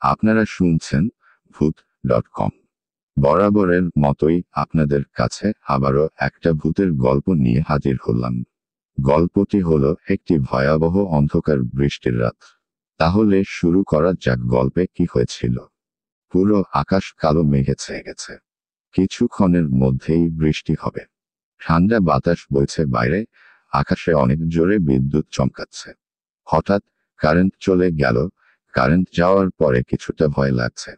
আপনারা শুনছেন ভূত.com। বরাবরের মতোই আপনাদের কাছে আবারও একটা ভূতের গল্প নিয়ে হাজির হলাম। গল্পটি হলো একটি ভয়াবহ অন্ধকার বৃষ্টির রাত। তাহলে শুরু করা যাক, গল্পে কি হয়েছিল। পুরো আকাশ কালো মেঘে ছেয়ে গেছে। কিছুক্ষণের মধ্যেই বৃষ্টি হবে। ঠান্ডা বাতাস বইছে বাইরে, আকাশে অনেক জোরে বিদ্যুৎ চমকাচ্ছে। হঠাৎ কারেন্ট চলে গেল। কারেন্ট যাওয়ার পরে কিছুটা ভয় লাগছে।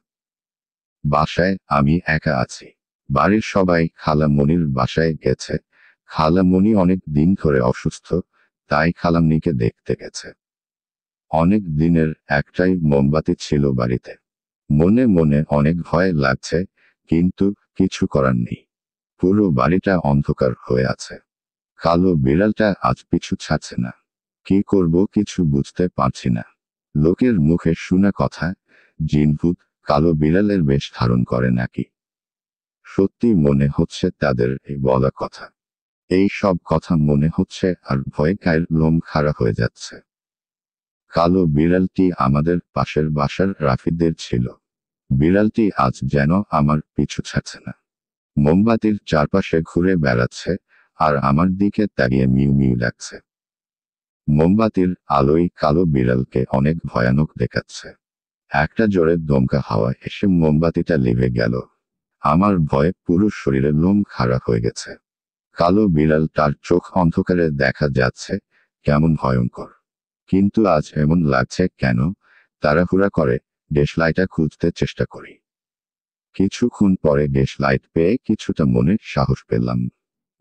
বাসায় আমি একা আছি। বাড়ির সবাই খালামণির বাসায় গেছে। খালামণি অনেক দিন ধরে অসুস্থ, তাই খালামণিকে দেখতে গেছে। অনেক দিনের একটাই মোমবাতি ছিল বাড়িতে। মনে মনে অনেক ভয় লাগছে, কিন্তু কিছু করার নেই। পুরো বাড়িটা অন্ধকার হয়ে আছে। কালো বিড়ালটা আজ পিছু ছাড়ছে না। কি করব কিছু বুঝতে পারছি না। লোকের মুখে শোনা কথা, জিনভূত কালো বিড়ালের বেশ ধারণ করে নাকি। সত্যি মনে হচ্ছে তাদের এই বলা কথা। এই সব কথা মনে হচ্ছে আর ভয়ে গায়ের লোম খাড়া হয়ে যাচ্ছে। কালো বিড়ালটি আমাদের পাশের বাসার রাফিদের ছিল। বিড়ালটি আজ যেন আমার পিছু ছাড়ছে না। মোমবাতির চারপাশে ঘুরে বেড়াচ্ছে, আর আমার দিকে তাকিয়ে মিউ মিউ ডাকছে। মোমবাতির আলোয় কালো বিড়ালকে অনেক ভয়ানক দেখাচ্ছে। একটা জোরে দমকা হাওয়া এসে মোমবাতিটা লিভে গেল। আমার ভয়ে পুরো শরীরে লোম খাড়া হয়ে গেছে। কালো বিড়াল, তার চোখ অন্ধকারে দেখা যাচ্ছে, কেমন ভয়ঙ্কর। কিন্তু আজ এমন লাগছে কেন? তাড়াহুড়া করে ডেশলাইটটা খুঁজতে চেষ্টা করি। কিছুক্ষণ পরে ডেশলাইট পেয়ে কিছুটা মনে সাহস পেলাম।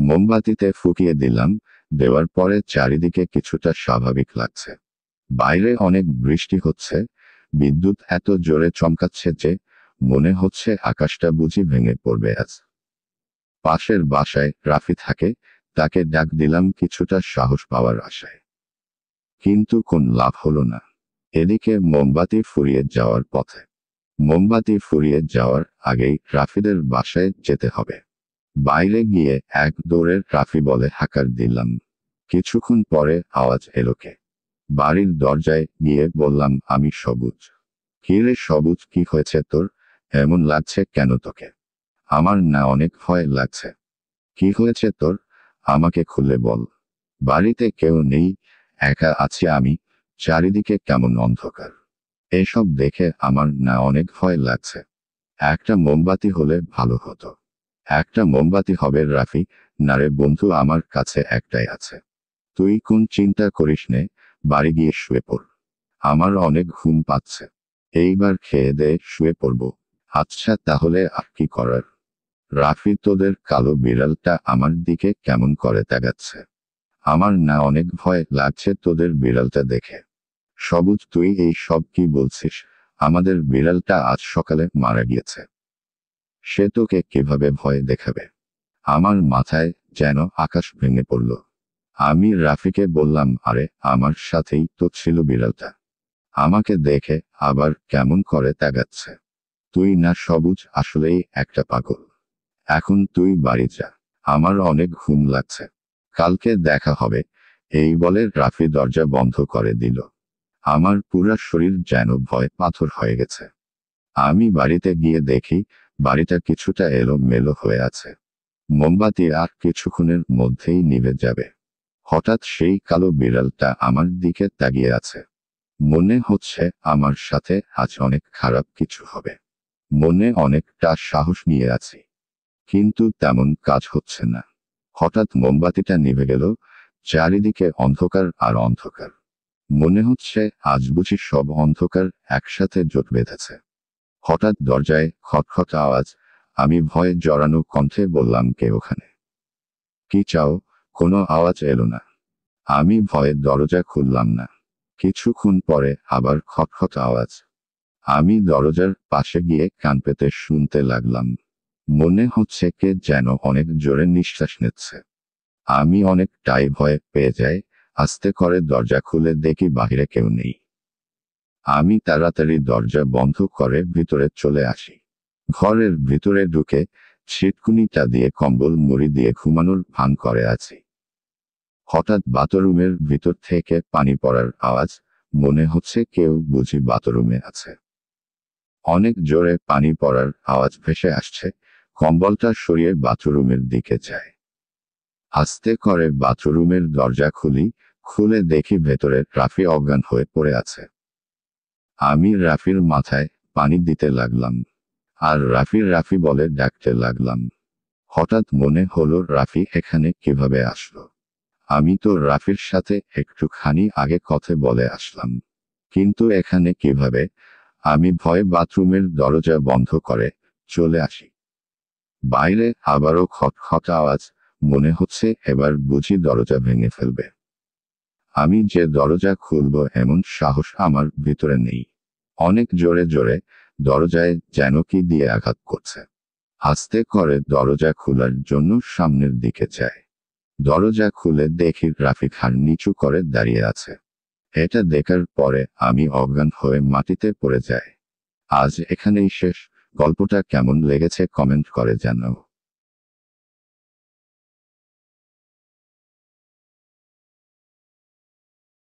মোমবাতিতে ফুকিয়ে দিলাম। দেওয়ার পরে চারিদিকে কিছুটা স্বাভাবিক লাগছে। বাইরে অনেক বৃষ্টি হচ্ছে। বিদ্যুৎ এত জোরে চমকাচ্ছে যে মনে হচ্ছে আকাশটা বুঝি ভেঙে পড়বে আজ। পাশের বাসায় রাফি থাকে, তাকে ডাক দিলাম কিছুটা সাহস পাওয়ার আশায়। কিন্তু কোন লাভ হলো না। এদিকে মোমবাতি ফুরিয়ে যাওয়ার পথে। মোমবাতি ফুরিয়ে যাওয়ার আগেই রাফিদের বাসায় যেতে হবে। বাইরে গিয়ে এক দৌড়ে রাফি বলে হাঁকার দিলাম। কিছুক্ষণ পরে আওয়াজ এলো কে। বাড়ির দরজায় গিয়ে বললাম, আমি সবুজ। কিরে সবুজ, কি হয়েছে তোর? এমন লাগছে কেন তোকে? আমার না অনেক ভয় লাগছে। কি হয়েছে তোর? আমাকে খুলে বল। বাড়িতে কেউ নেই, একা আছি আমি। চারিদিকে কেমন অন্ধকার। এসব দেখে আমার না অনেক ভয় লাগছে। একটা মোমবাতি হলে ভালো হতো। একটা মোমবাতি হবে রাফি? না রে বন্ধু, আমার কাছে একটাই আছে। তুই কোন চিন্তা করিস নে, বাড়ি গিয়ে শুয়ে পড়। আমার অনেক ঘুম পাচ্ছে। এইবার খেয়ে দেয়ে শুয়ে পড়ব। আচ্ছা তাহলে আর কি করার। রাফি, তোদের কালো বিড়ালটা আমার দিকে কেমন করে তাকাচ্ছে। আমার না অনেক ভয় লাগছে তোদের বিড়ালটা দেখে। সবুজ, তুই এই সব কি বলছিস? আমাদের বিড়ালটা আজ সকালে মারা গিয়েছে। সে তোকে কিভাবে ভয় দেখাবে? আমার মাথায় যেন আকাশ ভেঙে পড়ল। আমি রাফিকে বললাম, আরে আমার সাথেই তো ছিল বিড়ালটা। আমাকে দেখে আবার কেমন করে তাকাচ্ছে। তুই না সবুজ আসলেই একটা পাগল। এখন তুই বাড়ি যা, আমার অনেক ঘুম লাগছে। কালকে দেখা হবে। এই বলে রাফি দরজা বন্ধ করে দিল। আমার পুরা শরীর যেন ভয় পাথর হয়ে গেছে। আমি বাড়িতে গিয়ে দেখি বাড়িটা কিছুটা এলোমেলো হয়ে আছে। মোমবাতি আর কিছুক্ষণের মধ্যেই নিভে যাবে। হঠাৎ সেই কালো বিড়ালটা আমার দিকে তাকিয়ে আছে। মনে হচ্ছে আমার সাথে আজ অনেক খারাপ কিছু হবে। মনে অনেকটা সাহস নিয়ে আছি, কিন্তু তেমন কাজ হচ্ছে না। হঠাৎ মোমবাতিটা নিভে গেল। চারিদিকে অন্ধকার আর অন্ধকার। মনে হচ্ছে আজ বুঝি সব অন্ধকার একসাথে জোট বেঁধেছে। হঠাৎ দরজায় খটখট আওয়াজ। আমি ভয়ে জড়ানো কণ্ঠে বললাম, কে ওখানে? কি চাও? কোনো আওয়াজ এলো না। আমি ভয়ে দরজা খুললাম না। কিছুক্ষণ পরে আবার খটখট আওয়াজ। আমি দরজার পাশে গিয়ে কান পেতে শুনতে লাগলাম। মনে হচ্ছে কে যেন অনেক জোরে নিঃশ্বাস নিচ্ছে। আমি অনেকটাই ভয় পেয়ে যাই। আস্তে করে দরজা খুলে দেখি বাহিরে কেউ নেই। আমি তাড়াতাড়ি দরজা বন্ধ করে ভিতরে চলে আসি। ঘরের ভিতরে ঢুকে ছিটকুনিটা দিয়ে কম্বল মুড়ি দিয়ে ঘুমানোর ভান করে আছি। হঠাৎ বাথরুমের ভিতর থেকে পানি পড়ার আওয়াজ। মনে হচ্ছে কেউ বুঝি বাথরুমে আছে। অনেক জোরে পানি পড়ার আওয়াজ ভেসে আসছে। কম্বলটা সরিয়ে বাথরুমের দিকে যায়। আস্তে করে বাথরুমের দরজা খুলে দেখি ভেতরে রাফি অজ্ঞান হয়ে পড়ে আছে। আমি রাফির মাথায় পানি দিতে লাগলাম, আর রাফি বলে ডাকতে লাগলাম। হঠাৎ মনে হলো রাফি এখানে কিভাবে আসলো। আমি তো রাফির সাথে একটুখানি আগে কথা বলে আসলাম, কিন্তু এখানে কিভাবে? আমি ভয়ে বাথরুমের দরজা বন্ধ করে চলে আসি। বাইরে আবারও খটখট আওয়াজ। মনে হচ্ছে এবার বুঝি দরজা ভেঙে ফেলবে। আমি যে দরজা খুলব এমন সাহস আমার ভিতরে নেই। অনেক জোরে দরজায় যেন কি দিয়ে আঘাত করছে। আস্তে করে দরজা খোলার জন্য সামনের দিকে যায়। দরজা খুলে দেখি রাফি ঘাড় নিচু করে দাঁড়িয়ে আছে। এটা দেখার পরে আমি অজ্ঞান হয়ে মাটিতে পড়ে যাই। আজ এখানেই শেষ। গল্পটা কেমন লেগেছে কমেন্ট করে জানাও।